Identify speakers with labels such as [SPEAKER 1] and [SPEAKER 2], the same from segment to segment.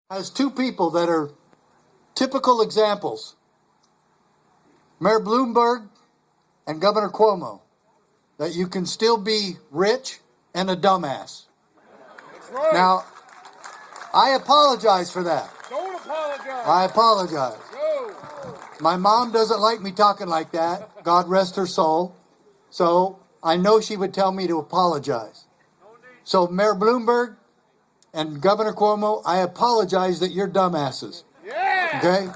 [SPEAKER 1] has two people that are typical examples. Mayor Bloomberg and Governor Cuomo. That you can still be rich and a dumbass.
[SPEAKER 2] That's right.
[SPEAKER 1] Now, I apologize for that.
[SPEAKER 2] Don't apologize.
[SPEAKER 1] I apologize.
[SPEAKER 2] No.
[SPEAKER 1] My mom doesn't like me talking like that. God rest her soul. So I know she would tell me to apologize. So Mayor Bloomberg and Governor Cuomo, I apologize that you're dumbasses.
[SPEAKER 2] Yeah.
[SPEAKER 1] Okay?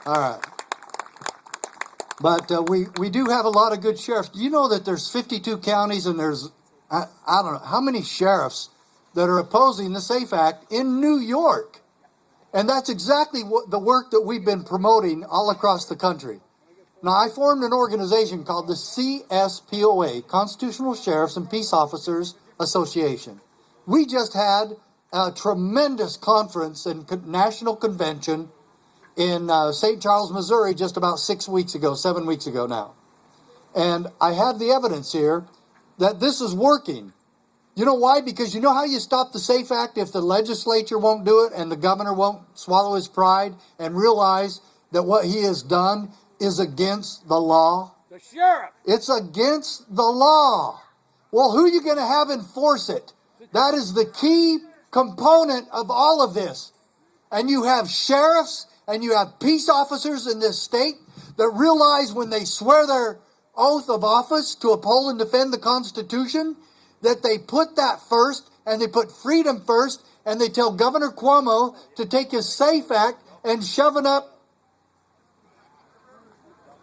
[SPEAKER 1] All right. But we do have a lot of good sheriffs. Do you know that there's 52 counties and there's, I don't know, how many sheriffs that are opposing the SAFE Act in New York? And that's exactly what the work that we've been promoting all across the country. Now, I formed an organization called the CSPOA, Constitutional Sheriffs and Peace Officers Association. We just had a tremendous conference and national convention in St. Charles, Missouri, just about 7 weeks ago now. And I have the evidence here that this is working. You know why? Because you know how you stop the SAFE Act if the legislature won't do it and the governor won't swallow his pride and realize that what he has done is against the law?
[SPEAKER 2] The sheriff.
[SPEAKER 1] It's against the law. Well, who are you going to have enforce it? That is the key component of all of this. And you have sheriffs and you have peace officers in this state that realize when they swear their oath of office to uphold and defend the Constitution, that they put that first, and they put freedom first, and they tell Governor Cuomo to take his SAFE Act and shove it up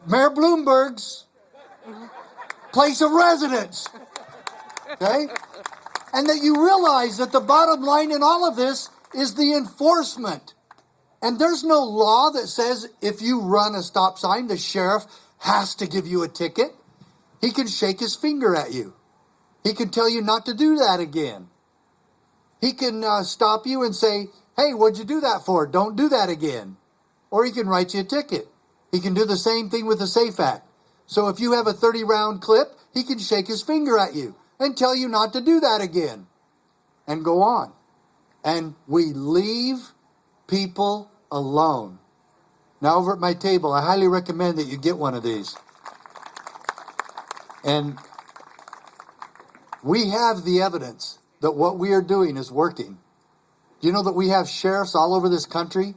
[SPEAKER 1] Mayor Bloomberg's place of residence. Okay? And that you realize that the bottom line in all of this is the enforcement. And there's no law that says if you run a stop sign, the sheriff has to give you a ticket. He can shake his finger at you. He can tell you not to do that again. He can stop you and say, hey, what'd you do that for? Don't do that again. Or he can write you a ticket. He can do the same thing with the SAFE Act. So if you have a 30-round clip, he can shake his finger at you and tell you not to do that again. And go on. And we leave people alone. Now over at my table, I highly recommend that you get one of these. And we have the evidence that what we are doing is working. Do you know that we have sheriffs all over this country?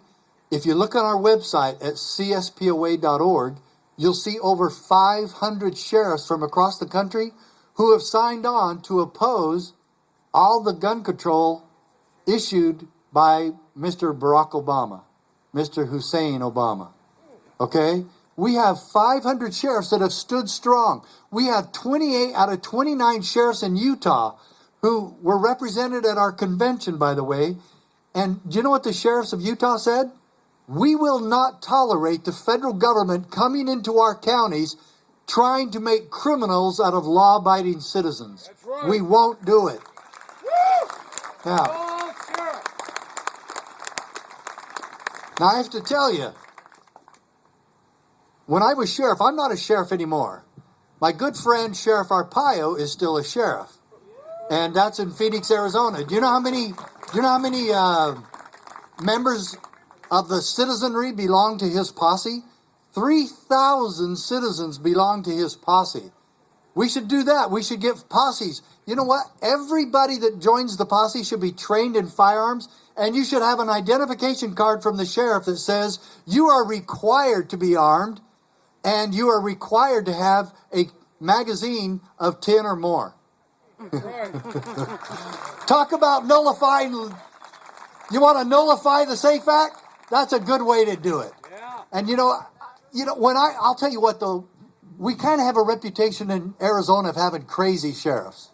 [SPEAKER 1] If you look on our website at cspoa.org, you'll see over 500 sheriffs from across the country who have signed on to oppose all the gun control issued by Mr. Barack Obama, Mr. Hussein Obama. Okay? We have 500 sheriffs that have stood strong. We have 28 out of 29 sheriffs in Utah who were represented at our convention, by the way. And do you know what the sheriffs of Utah said? We will not tolerate the federal government coming into our counties trying to make criminals out of law-abiding citizens.
[SPEAKER 2] That's right.
[SPEAKER 1] We won't do it.
[SPEAKER 2] Woo!
[SPEAKER 1] Now,
[SPEAKER 2] Oh, sheriff.
[SPEAKER 1] now, I have to tell you, when I was sheriff, I'm not a sheriff anymore. My good friend, Sheriff Arpaio, is still a sheriff. And that's in Phoenix, Arizona. Do you know how many members of the citizenry belong to his posse? 3,000 citizens belong to his posse. We should do that. We should get posses. You know what? Everybody that joins the posse should be trained in firearms, and you should have an identification card from the sheriff that says you are required to be armed, and you are required to have a magazine of 10 or more. Talk about nullifying. You want to nullify the SAFE Act? That's a good way to do it.
[SPEAKER 2] Yeah.
[SPEAKER 1] And you know, I'll tell you what though, we kind of have a reputation in Arizona of having crazy sheriffs.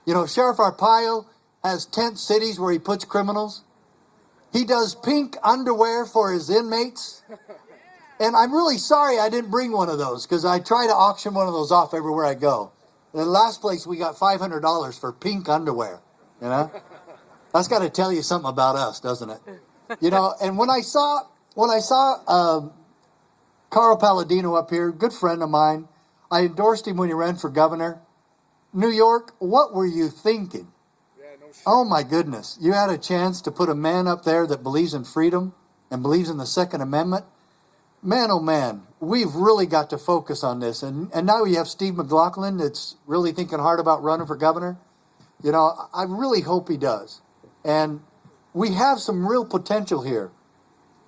[SPEAKER 1] You know, Sheriff Arpaio has tent cities where he puts criminals. He does pink underwear for his inmates. And I'm really sorry I didn't bring one of those because I try to auction one of those off everywhere I go. The last place we got $500 for pink underwear, you know? That's got to tell you something about us, doesn't it? You know, and when I saw Carl Palladino up here, good friend of mine, I endorsed him when he ran for governor. New York, what were you thinking?
[SPEAKER 2] Yeah, no
[SPEAKER 1] Oh my goodness. You had a chance to put a man up there that believes in freedom and believes in the Second Amendment. Man, oh man, we've really got to focus on this. And now you have Steve McLaughlin that's really thinking hard about running for governor. You know, I really hope he does. And we have some real potential here.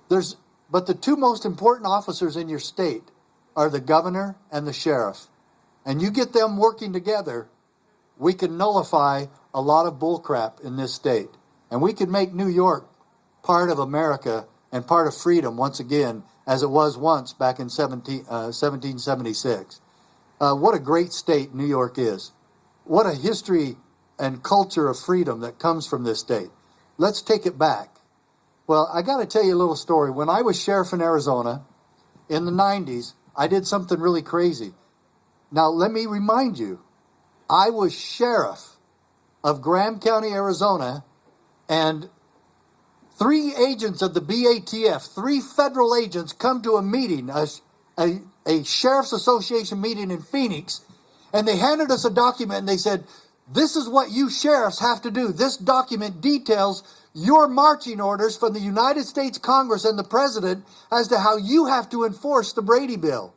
[SPEAKER 1] But the two most important officers in your state are the governor and the sheriff. And you get them working together, we can nullify a lot of bullcrap in this state. And we can make New York part of America and part of freedom once again, as it was once back in 1776. What a great state New York is. What a history and culture of freedom that comes from this state. Let's take it back. Well, I got to tell you a little story. When I was sheriff in Arizona in the 90s, I did something really crazy. Now, let me remind you, I was sheriff of Graham County, Arizona, and 3 agents of the BATF, 3 federal agents, come to a meeting, a Sheriff's Association meeting in Phoenix, and they handed us a document and they said, this is what you sheriffs have to do. This document details your marching orders from the United States Congress and the President as to how you have to enforce the Brady Bill.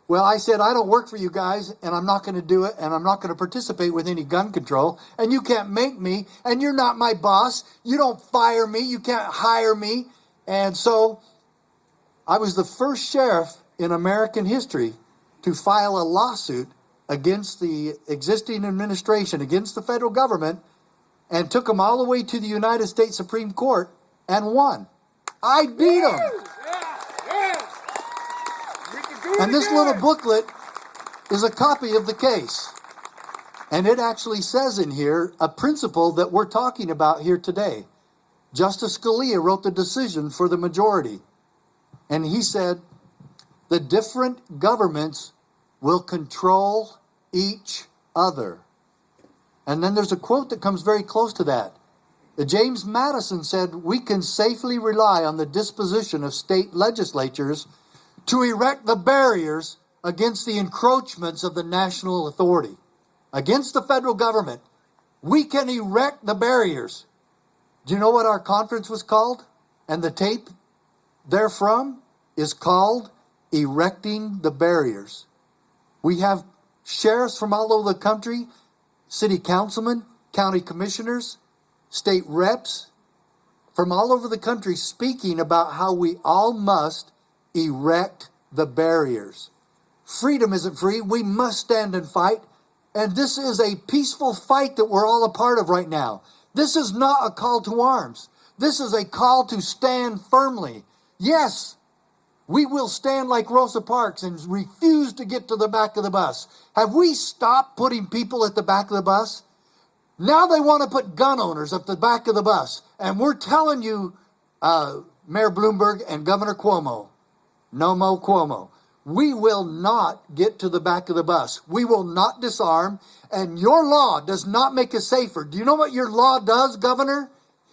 [SPEAKER 1] Well, I said, I don't work for you guys, and I'm not going to do it, and I'm not going to participate with any gun control, and you can't make me, and you're not my boss. You don't fire me. You can't hire me. And so I was the first sheriff in American history to file a lawsuit against the existing administration, against the federal government, and took them all the way to the United States Supreme Court and won. I beat them. And this little booklet is a copy of the case. And it actually says in here a principle that we're talking about here today. Justice Scalia wrote the decision for the majority. And he said, the different governments will control each other. And then there's a quote that comes very close to that. James Madison said, we can safely rely on the disposition of state legislatures to erect the barriers against the encroachments of the national authority. Against the federal government, we can erect the barriers. Do you know what our conference was called? And the tape therefrom is called Erecting the Barriers. We have sheriffs from all over the country, city councilmen, county commissioners, state reps from all over the country speaking about how we all must erect the barriers. Freedom isn't free. We must stand and fight. And this is a peaceful fight that we're all a part of right now. This is not a call to arms. This is a call to stand firmly. Yes, we will stand like Rosa Parks and refuse to get to the back of the bus. Have we stopped putting people at the back of the bus? Now they want to put gun owners at the back of the bus. And we're telling you, Mayor Bloomberg and Governor Cuomo, no mo Cuomo, we will not get to the back of the bus. We will not disarm. And your law does not make us safer. Do you know what your law does, Governor?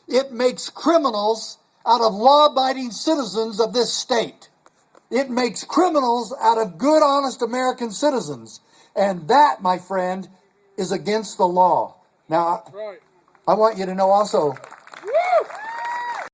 [SPEAKER 1] It makes criminals out of law-abiding citizens of this state. It makes criminals out of good, honest American citizens. And that, my friend, is against the law. Now, I want you to know also,